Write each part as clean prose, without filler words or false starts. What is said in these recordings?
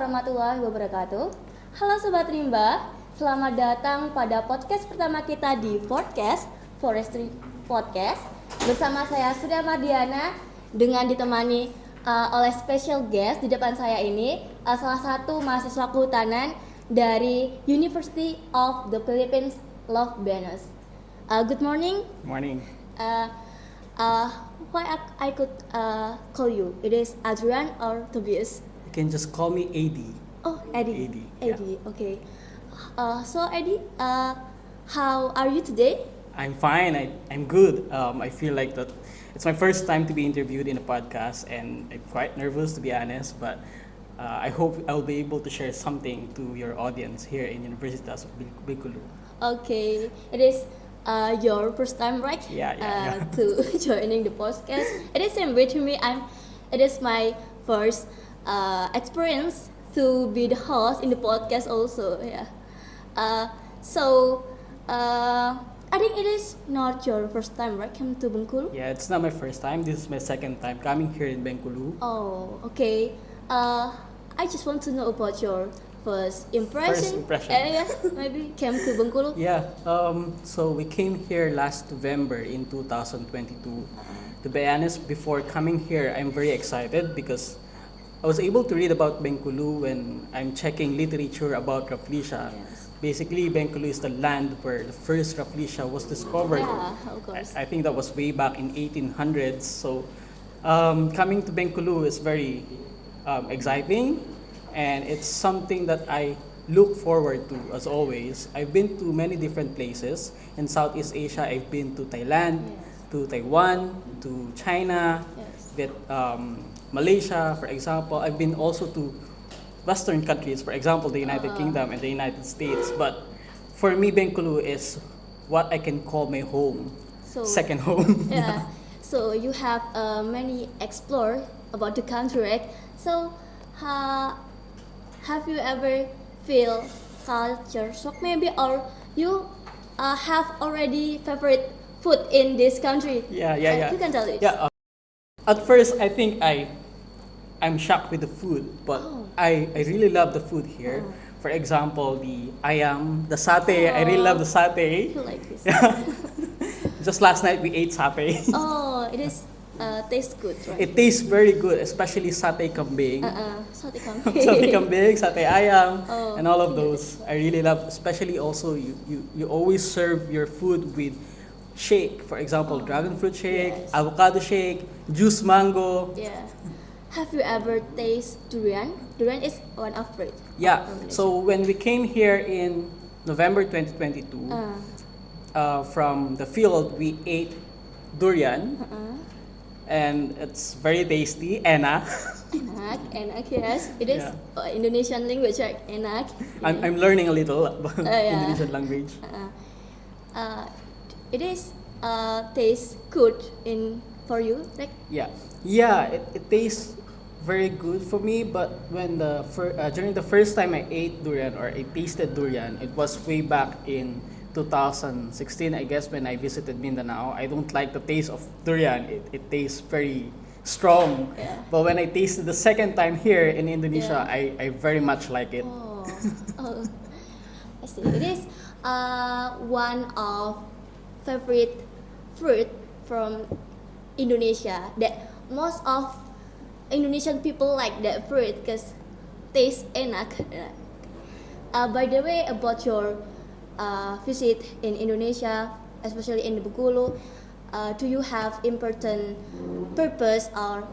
warahmatullahi wabarakatuh. Halo Sobat Rimba, selamat datang pada podcast pertama kita di Forcast, Forestry Podcast. Bersama saya Surya Mardiana dengan ditemani oleh special guest di depan saya ini, salah satu mahasiswa kehutanan dari University of the Philippines, Banos. Good morning. Morning. Why I could call you? It is Adriane or Tobias? You can just call me AD. Oh, Eddie. AD, Eddie. Okay. So Eddie, how are you today? I'm fine. I'm good. I feel like that it's my first time to be interviewed in a podcast, and I'm quite nervous to be honest. But I hope I'll be able to share something to your audience here in Universitas of Bengkulu. Okay. It is your first time, right? Yeah. To joining the podcast. It is same way to me. It is my first experience to be the host in the podcast also. Yeah. I think it is not your first time, right? Come to Bengkulu. Yeah, it's not my first time. This is my second time coming here in Bengkulu. Oh, okay. I just want to know about your first impression. Yeah, maybe came to Bengkulu. Yeah. So we came here last November in 2022. To be honest, before coming here, I'm very excited because I was able to read about Bengkulu when I'm checking literature about Rafflesia. Yes. Basically, Bengkulu is the land where the first Rafflesia was discovered. Yeah, of course. I think that was way back in 1800s. So coming to Bengkulu is very exciting, and it's something that I look forward to as always. I've been to many different places in Southeast Asia. I've been to Thailand, to Taiwan, to China, Malaysia, for example. I've been also to Western countries, for example, the United Kingdom and the United States. But for me, Bengkulu is what I can call my home, second home. Yeah. So you have many explore about the country, right? So have you ever feel culture shock maybe, or you have already favorite food in this country? Yeah. You can tell it. Yeah. At first, I think I'm shocked with the food, but I really love the food here. For example, the ayam, the satay. I really love the satay. You like this? Just last night we ate satay. Oh, it is tastes good, right? It tastes very good, especially satay kambing. Satay kambing. Satay kambing, satay ayam, and all of those. I really love, especially also you always serve your food with shake. For example, dragon fruit shake, avocado shake, juice mango. Yeah. Have you ever tasted durian? Durian is one of fruit. Yeah. So when we came here in November 2022, from the field we ate durian, and it's very tasty. Enak. Enak, yes. It is Indonesian language, right? Enak. I'm learning a little about Indonesian language. It is tastes good for you, like? Yeah. It tastes very good for me, but when during the first time I ate durian or I tasted durian, it was way back in 2016, I guess, when I visited Mindanao. I don't like the taste of durian. It tastes very strong. Yeah. But when I tasted the second time here in Indonesia, I very much like it. Oh, I see. It is one of favorite fruit from Indonesia that most of Indonesian people like that fruit because taste enak. By the way, about your visit in Indonesia, especially in Bengkulu, do you have important purpose or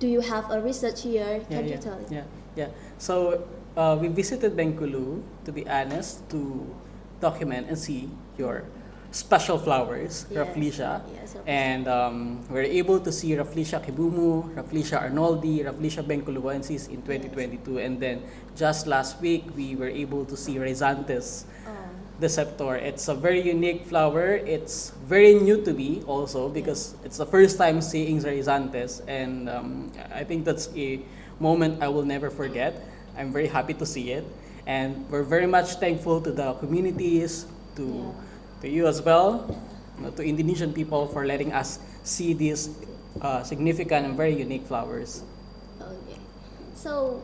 do you have a research here? Can you tell it? Yeah. So we visited Bengkulu, to be honest, to document and see your special flowers, Rafflesia. And we're able to see Rafflesia kibumu, Rafflesia arnoldi, Rafflesia benkuluensis in 2022. And then just last week, we were able to see Rhisanthus deceptor. It's a very unique flower. It's very new to me also because it's the first time seeing Rhisanthus. And I think that's a moment I will never forget. I'm very happy to see it. And we're very much thankful to the communities, to you as well, to Indonesian people for letting us see these significant and very unique flowers. Okay. So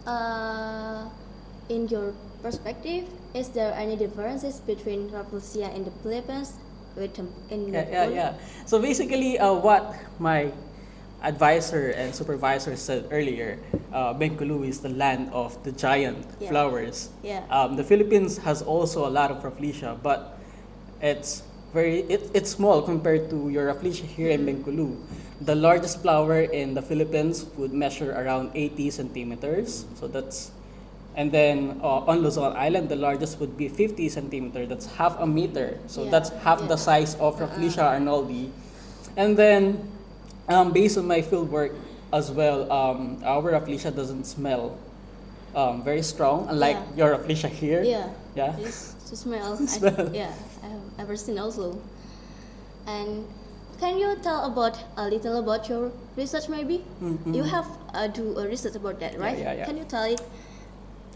In your perspective, is there any differences between Rafflesia in the Philippines in Yeah. So basically, what my advisor and supervisor said earlier, Bengkulu is the land of the giant flowers. Yeah. The Philippines has also a lot of Rafflesia, but it's it's small compared to your Rafflesia here in Bengkulu. The largest flower in the Philippines would measure around 80 centimeters. So that's, and then on Luzon Island, the largest would be 50 centimeters. That's half a meter. So that's half the size of Rafflesia arnoldi. And then, based on my field work as well, our Rafflesia doesn't smell very strong, unlike your Rafflesia here. Yeah. It's to smell. I've ever seen also. And can you tell a little about your research maybe? Mm-hmm. You have do a research about that, right? Yeah. Can you tell it?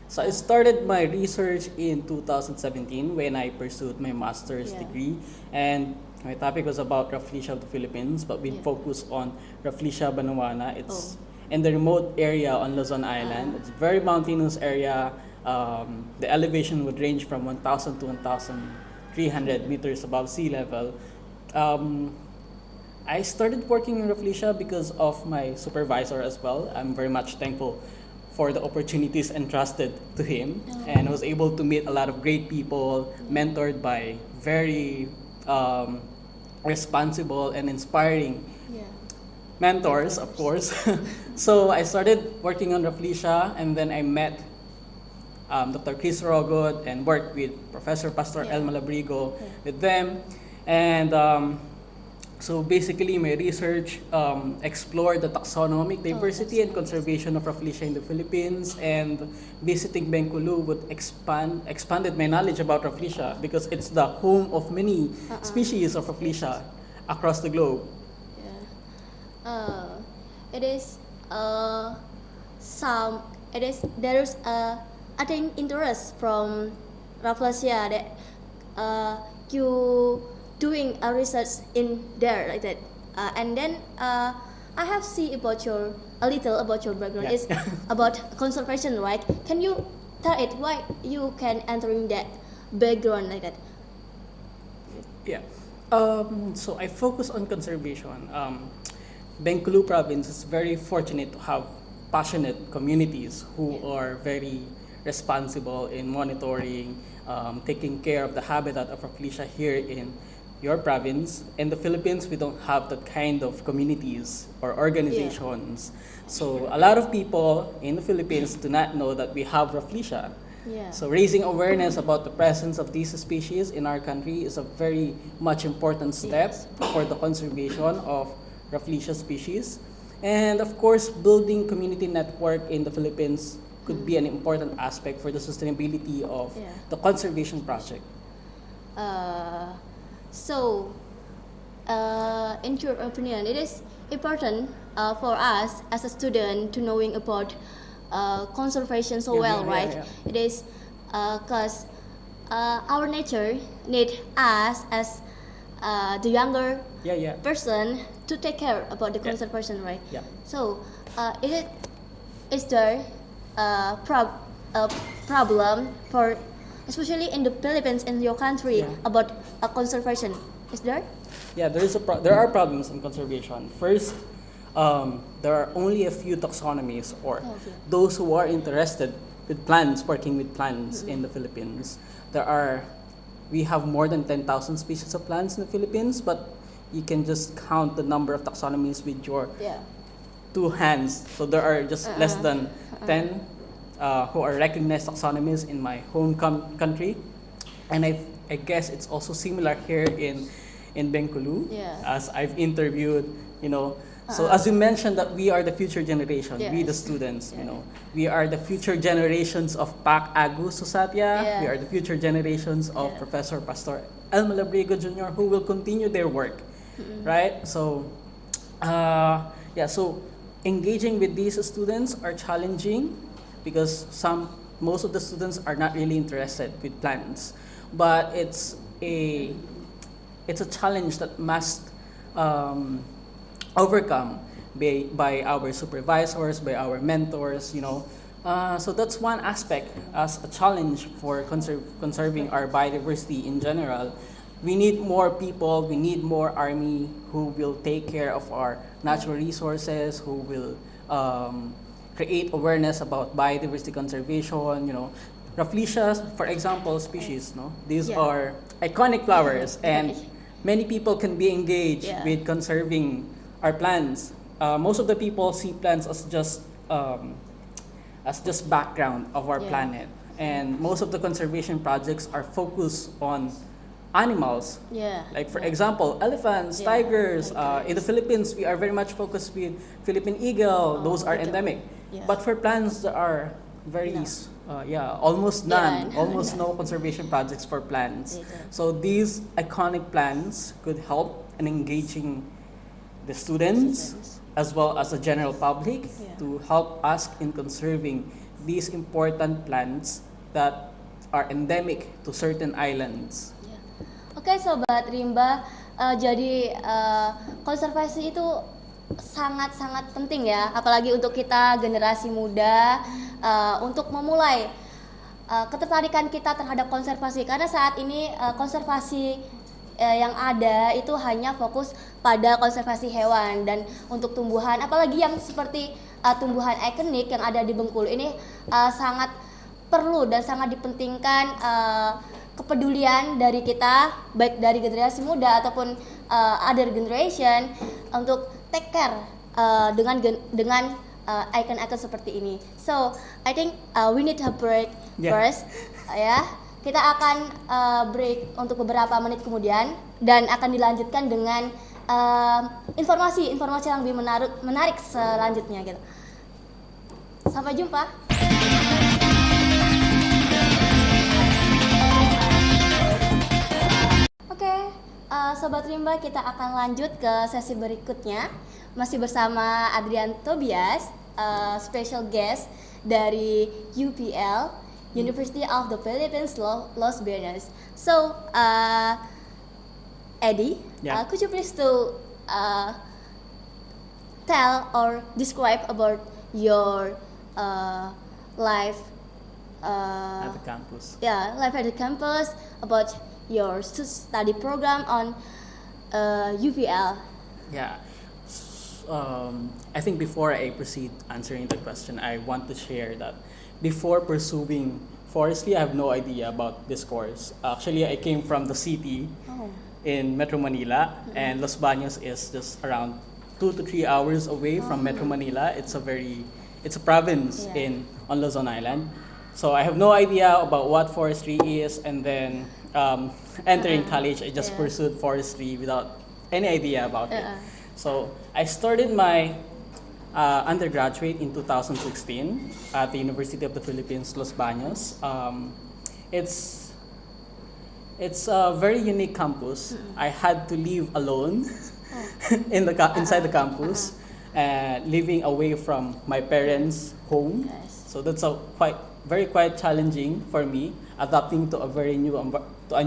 So I started my research in 2017 when I pursued my master's degree, and my topic was about Rafflesia of the Philippines, but we focus on Rafflesia banuana. It's in the remote area on Luzon Island. It's a very mountainous area. The elevation would range from 1,000 to 1,300 meters above sea level. I started working in Rafflesia because of my supervisor as well. I'm very much thankful for the opportunities entrusted to him, and I was able to meet a lot of great people, mentored by very responsible and inspiring mentors, of course. So I started working on Rafflesia, and then I met Dr. Chris Rogot and worked with Professor Pastor El Malabrigo with them. And so basically my research explored the taxonomic diversity and conservation of Rafflesia in the Philippines, and visiting Bengkulu would expanded my knowledge about Rafflesia because it's the home of many species of Rafflesia across the globe. It is there's I think interest from Rafflesia that you doing a research in there like that, and then I have seen a little about your background. It's about conservation, right? Can you tell it why you can entering that background like that? Yeah. So I focus on conservation. Bengkulu province is very fortunate to have passionate communities who are very responsible in monitoring, taking care of the habitat of Rafflesia here in your province. In the Philippines, we don't have that kind of communities or organizations. So a lot of people in the Philippines do not know that we have Rafflesia. So raising awareness about the presence of these species in our country is a very much important step for the conservation of Rafflesia species. And of course, building community network in the Philippines could be an important aspect for the sustainability of the conservation project. So, in your opinion, it is important for us as a student to knowing about conservation so right? It is because our nature need us as the younger person to take care about the conservation, right? So, is there a problem for, especially in the Philippines, in your country, about conservation? Is there? Yeah, there are problems in conservation. First, there are only a few taxonomies, or those who are interested with plants, working with plants in the Philippines. We have more than 10,000 species of plants in the Philippines, but you can just count the number of taxonomies with your two hands. So there are just less than 10 who are recognized taxonomies in my home country. And I guess it's also similar here in Bengkulu, as I've interviewed, So as you mentioned, that we are the future generation, we the students, we are the future generations of Pac Agus Susatya, we are the future generations of Professor Pastor El Malabrigo Jr., who will continue their work, right? So, so engaging with these students are challenging because most of the students are not really interested with plants, but it's a challenge that must overcome by our supervisors, by our mentors, So that's one aspect as a challenge for conserving our biodiversity in general. We need more people, we need more army who will take care of our natural resources, who will create awareness about biodiversity conservation, Rafflesia, for example, species, no? These are iconic flowers and many people can be engaged with conserving our plants. Most of the people see plants as just background of our planet. And most of the conservation projects are focused on animals. Like for example, elephants, tigers. In the Philippines, we are very much focused with Philippine eagle. Those are endemic. But for plants, there are very, almost none, almost no conservation projects for plants. So these iconic plants could help in engaging the students as well as the general public to help us in conserving these important plants that are endemic to certain islands. Oke, Sobat Rimba, jadi konservasi itu sangat-sangat penting ya, apalagi untuk kita generasi muda untuk memulai ketertarikan kita terhadap konservasi, karena saat ini konservasi yang ada itu hanya fokus pada konservasi hewan, dan untuk tumbuhan apalagi yang seperti tumbuhan ikonik yang ada di Bengkulu ini sangat perlu dan sangat dipentingkan kepedulian dari kita, baik dari generasi muda ataupun other generation, untuk take care dengan icon-icon seperti ini. So I think we need a break first, Kita akan break untuk beberapa menit kemudian dan akan dilanjutkan dengan informasi yang lebih menarik selanjutnya gitu. Sampai jumpa. Oke, Sobat Rimba, kita akan lanjut ke sesi berikutnya. Masih bersama Adriane Tobias, special guest dari UPL, University of the Philippines, Los Banos. So, Eddie, could you please tell or describe about your life at the campus? Life at the campus, about your study program on UPL. I think before I proceed answering the question, I want to share that before pursuing forestry, I have no idea about this course. Actually, I came from the city in Metro Manila, and Los Banos is just around 2 to 3 hours away from Metro Manila. It's a province on Luzon Island. So I have no idea about what forestry is, and then entering college, I just pursued forestry without any idea about it. So I started my undergraduate in 2016 at the University of the Philippines, Los Banos. It's a very unique campus. I had to live alone inside the campus, living away from my parents' home. So that's very quite challenging for me, adapting to a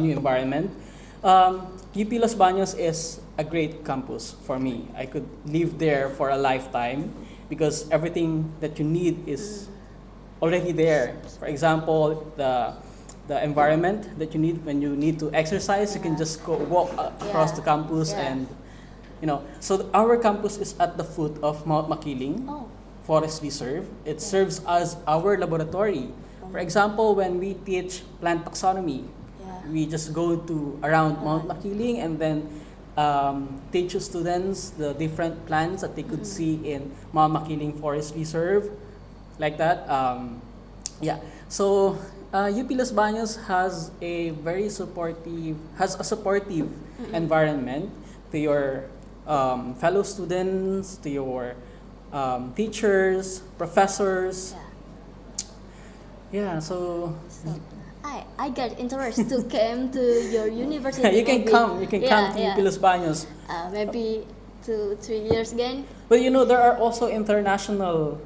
new environment. UP Los Banos is a great campus for me. I could live there for a lifetime because everything that you need is already there. For example, the environment that you need when you need to exercise, you can just go walk across the campus, and so our campus is at the foot of Mount Makiling Forest Reserve. It serves as our laboratory. For example, when we teach plant taxonomy, we just go to around Mount Makiling and then teach students the different plants that they could see in Mount Makiling Forest Reserve, like that. So UP Los Banos has a supportive environment to your fellow students, to your teachers, professors. So I got interested to come to your university. You can come to UP Los Banos. Maybe 2-3 years again. But there are also international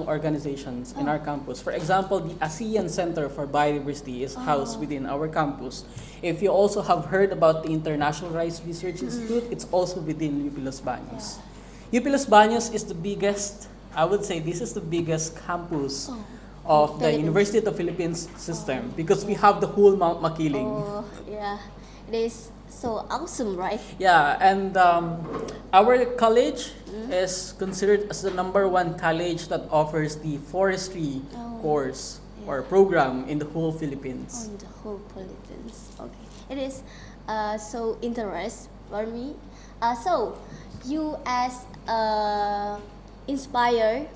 organizations in our campus. For example, the ASEAN Center for Biodiversity is housed within our campus. If you also have heard about the International Rice Research Institute, it's also within UP Los Banos. UP Los Banos is the biggest I would say this is the biggest campus of the Philippines. University of the Philippines system because we have the whole Mount Makiling. Oh, yeah. It is so awesome, right? Yeah, and our college is considered as the number one college that offers the forestry course or program in the whole Philippines. On the whole Philippines. Okay. It is so interest for me. So you as inspire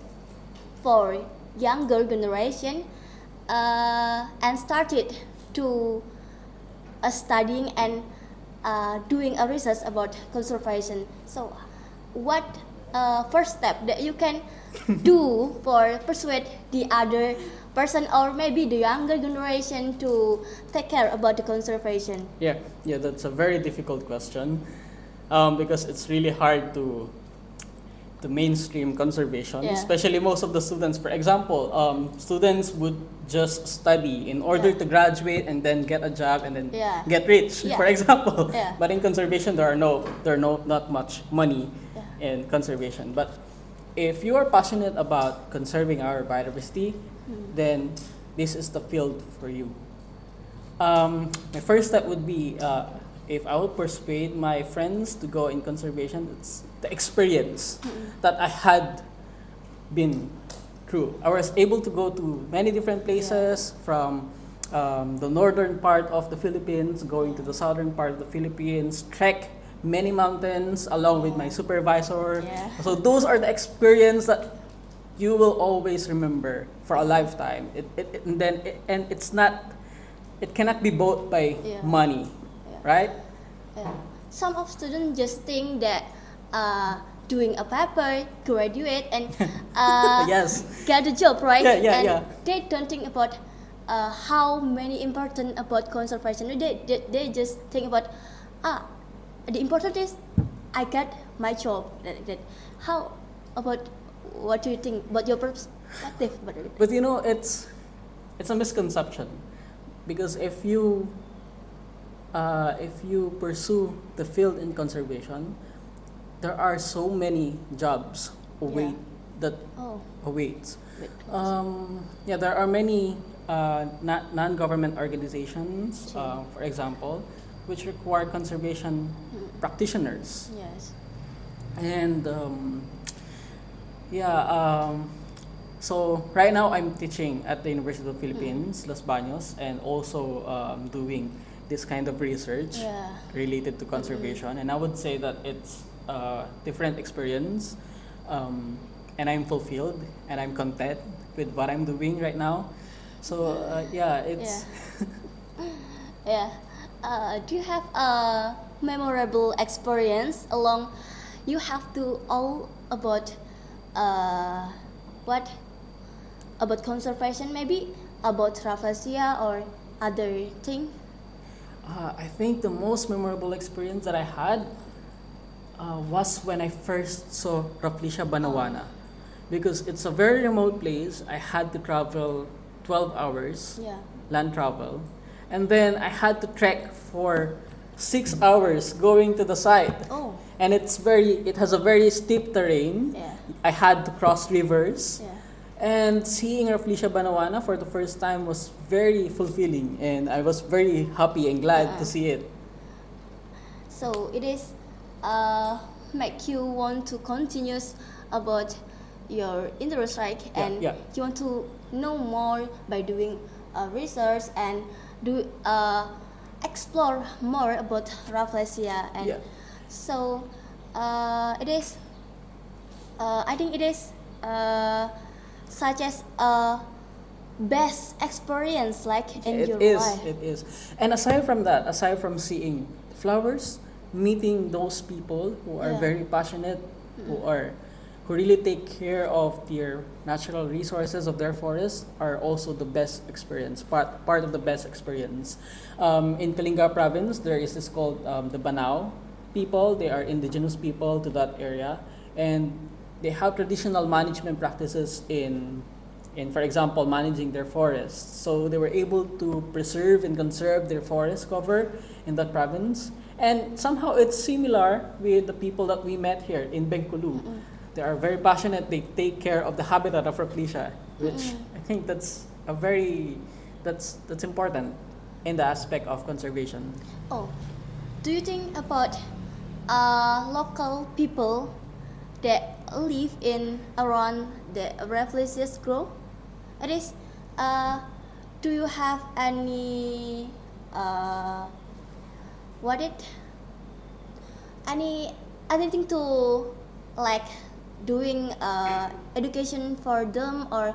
for younger generation and started to studying and doing a research about conservation. So what first step that you can do for persuade the other person or maybe the younger generation to take care about the conservation? Yeah, that's a very difficult question because it's really hard to mainstream conservation, especially most of the students. For example, students would just study in order to graduate and then get a job and then get rich, for example. But in conservation, there are not much money in conservation. But if you are passionate about conserving our biodiversity, then this is the field for you. My first step would be if I would persuade my friends to go in conservation, it's the experience that I had been through. I was able to go to many different places from the northern part of the Philippines, going to the southern part of the Philippines, trek many mountains along with my supervisor. So those are the experience that you will always remember for a lifetime. It cannot be bought by money, right? Some of students just think that doing a paper, graduate, and get a job, right? They don't think about how many important about conservation. They just think about the important is I get my job. How about what do you think about your perspective? But you know, it's a misconception because if you pursue the field in conservation, there are so many jobs awaits. There are many non-government organizations, for example, which require conservation practitioners. Yes. And so right now I'm teaching at the University of the Philippines, Los Banos, and also doing this kind of research related to conservation. And I would say that it's a different experience, and I'm fulfilled and I'm content with what I'm doing right now. So it's do you have a memorable experience along you have to all about what about conservation, maybe about Rafflesia or other thing? I think the most memorable experience that I had was when I first saw Rafflesia Banawana, because it's a very remote place. I had to travel 12 hours, land travel, and then I had to trek for 6 hours going to the site. And it has a very steep terrain. I had to cross rivers. And seeing Rafflesia Banawana for the first time was very fulfilling, and I was very happy and glad to see it. So it is make you want to continue about your interest, right? And you want to know more by doing research and do explore more about Rafflesia. And so it is. I think it is. Such as a best experience like in your life. It is. And aside from that, aside from seeing flowers, meeting those people who are very passionate, who really take care of their natural resources of their forests, are also the best experience, part of the best experience. In Kalinga province, there is this called the Banao people. They are indigenous people to that area, and they have traditional management practices in, for example, managing their forests. So they were able to preserve and conserve their forest cover in that province. And somehow it's similar with the people that we met here in Bengkulu. They are very passionate. They take care of the habitat of Rafflesia, which I think that's important in the aspect of conservation. Oh, do you think about local people that live in around the Rafflesia's grove? It is, do you have any anything to like doing education for them or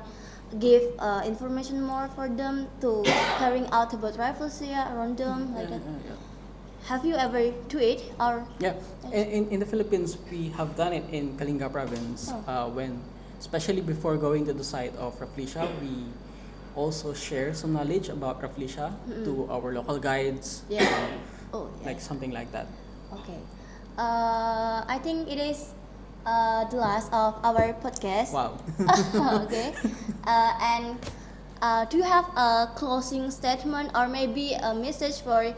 give information more for them to carrying out about Rafflesia around them like that? Have you ever do it or? Yeah, in the Philippines we have done it in Kalinga province. When especially before going to the site of Rafflesia, we also share some knowledge about Rafflesia to our local guides. Yeah. Like something like that. Okay. I think it is the last of our podcast. Wow. Okay. And do you have a closing statement or maybe a message for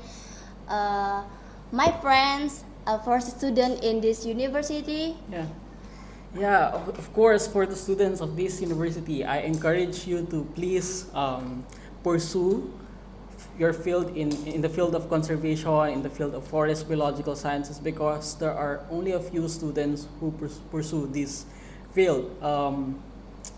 my friends, for students in this university? Yeah, of course, for the students of this university, I encourage you to please pursue your field in the field of conservation, in the field of forest biological sciences, because there are only a few students who pursue this field.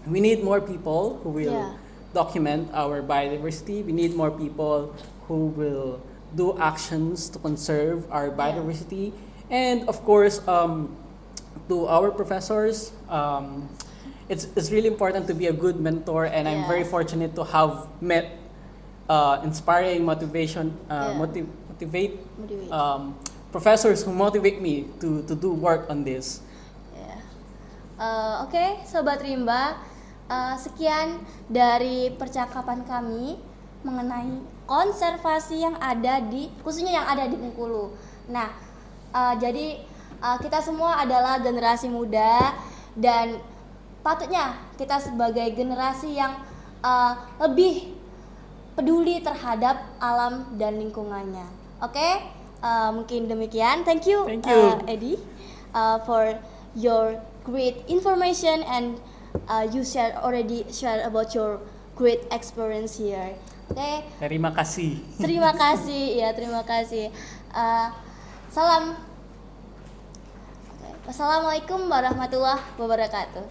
We need more people who will document our biodiversity. We need more people who will do actions to conserve our biodiversity. And of course, to our professors, it's really important to be a good mentor, and I'm very fortunate to have met inspiring motivate professors who motivate me to do work on this. Oke, Sobat Rimba, sekian dari percakapan kami mengenai konservasi yang ada khususnya yang ada di Bengkulu. Nah, jadi kita semua adalah generasi muda dan patutnya kita sebagai generasi yang lebih peduli terhadap alam dan lingkungannya. Oke, mungkin demikian. Thank you. Eddie, for your great information and you already share about your great experience here. Oke. Terima kasih. Terima kasih. Salam. Wassalamualaikum warahmatullahi wabarakatuh.